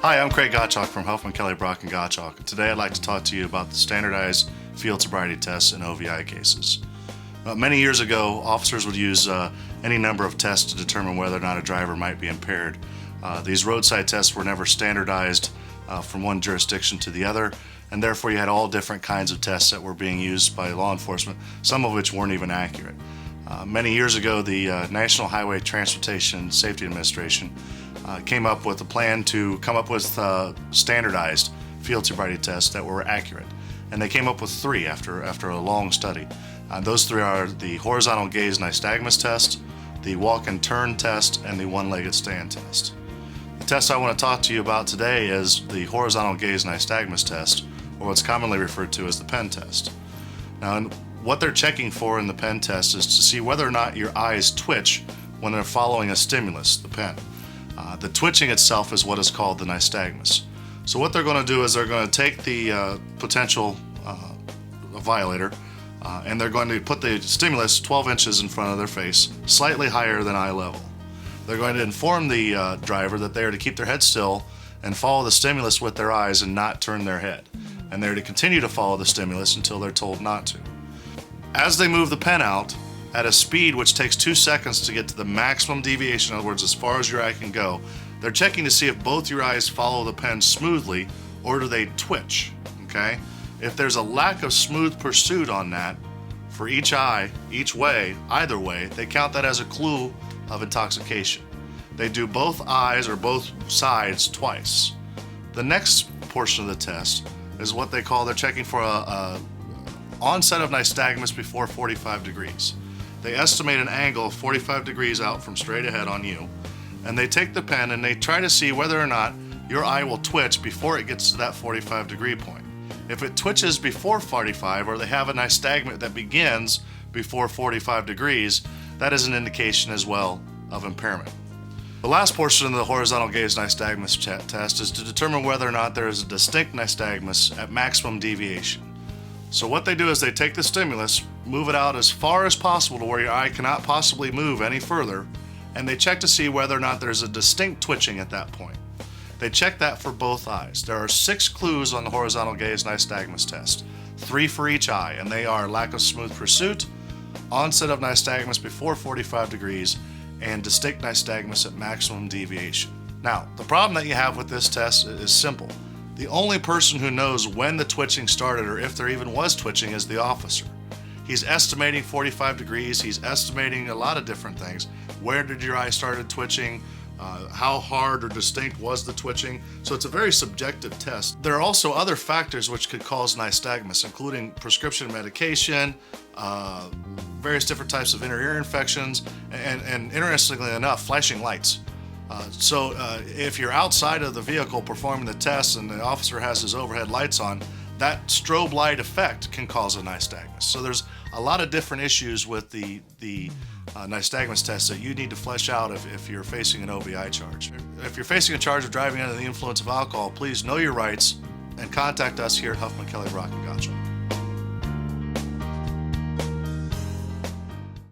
Hi, I'm Craig Gottschalk from Huffman Kelly Brock and Gottschalk. And today I'd like to talk to you about the standardized field sobriety tests in OVI cases. Many years ago, officers would use any number of tests to determine whether or not a driver might be impaired. These roadside tests were never standardized from one jurisdiction to the other, and therefore you had all different kinds of tests that were being used by law enforcement, some of which weren't even accurate. Many years ago, the National Highway Transportation Safety Administration came up with a plan to come up with standardized field sobriety tests that were accurate. And they came up with three after a long study. Those three are the horizontal gaze nystagmus test, the walk and turn test, and the one-legged stand test. The test I want to talk to you about today is the horizontal gaze nystagmus test, or what's commonly referred to as the pen test. Now, what they're checking for in the pen test is to see whether or not your eyes twitch when they're following a stimulus, the pen. The twitching itself is what is called the nystagmus. So what they're going to do is they're going to take the potential violator and they're going to put the stimulus 12 inches in front of their face, slightly higher than eye level. They're going to inform the driver that they are to keep their head still and follow the stimulus with their eyes and not turn their head. And they're to continue to follow the stimulus until they're told not to. As they move the pen out at a speed which takes 2 seconds to get to the maximum deviation, in other words, as far as your eye can go, they're checking to see if both your eyes follow the pen smoothly or do they twitch, okay? If there's a lack of smooth pursuit on that, for each eye, each way, either way, they count that as a clue of intoxication. They do both eyes or both sides twice. The next portion of the test is what they call, they're checking for a onset of nystagmus before 45 degrees. They estimate an angle of 45 degrees out from straight ahead on you, and they take the pen and they try to see whether or not your eye will twitch before it gets to that 45 degree point. If it twitches before 45, or they have a nystagmus that begins before 45 degrees, that is an indication as well of impairment. The last portion of the horizontal gaze nystagmus test is to determine whether or not there is a distinct nystagmus at maximum deviation. So what they do is they take the stimulus, move it out as far as possible to where your eye cannot possibly move any further, and they check to see whether or not there's a distinct twitching at that point. They check that for both eyes. There are 6 clues on the horizontal gaze nystagmus test, 3 for each eye, and they are lack of smooth pursuit, onset of nystagmus before 45 degrees, and distinct nystagmus at maximum deviation. Now, the problem that you have with this test is simple. The only person who knows when the twitching started or if there even was twitching is the officer. He's estimating 45 degrees, he's estimating a lot of different things. Where did your eye started twitching? How hard or distinct was the twitching? So it's a very subjective test. There are also other factors which could cause nystagmus, including prescription medication, various different types of inner ear infections, and interestingly enough, flashing lights. So if you're outside of the vehicle performing the test and the officer has his overhead lights on, that strobe light effect can cause a nystagmus. So there's a lot of different issues with the nystagmus test that you need to flesh out if you're facing an OVI charge. If you're facing a charge of driving under the influence of alcohol, please know your rights and contact us here at Huffman Kelly Brock and Gottschalk.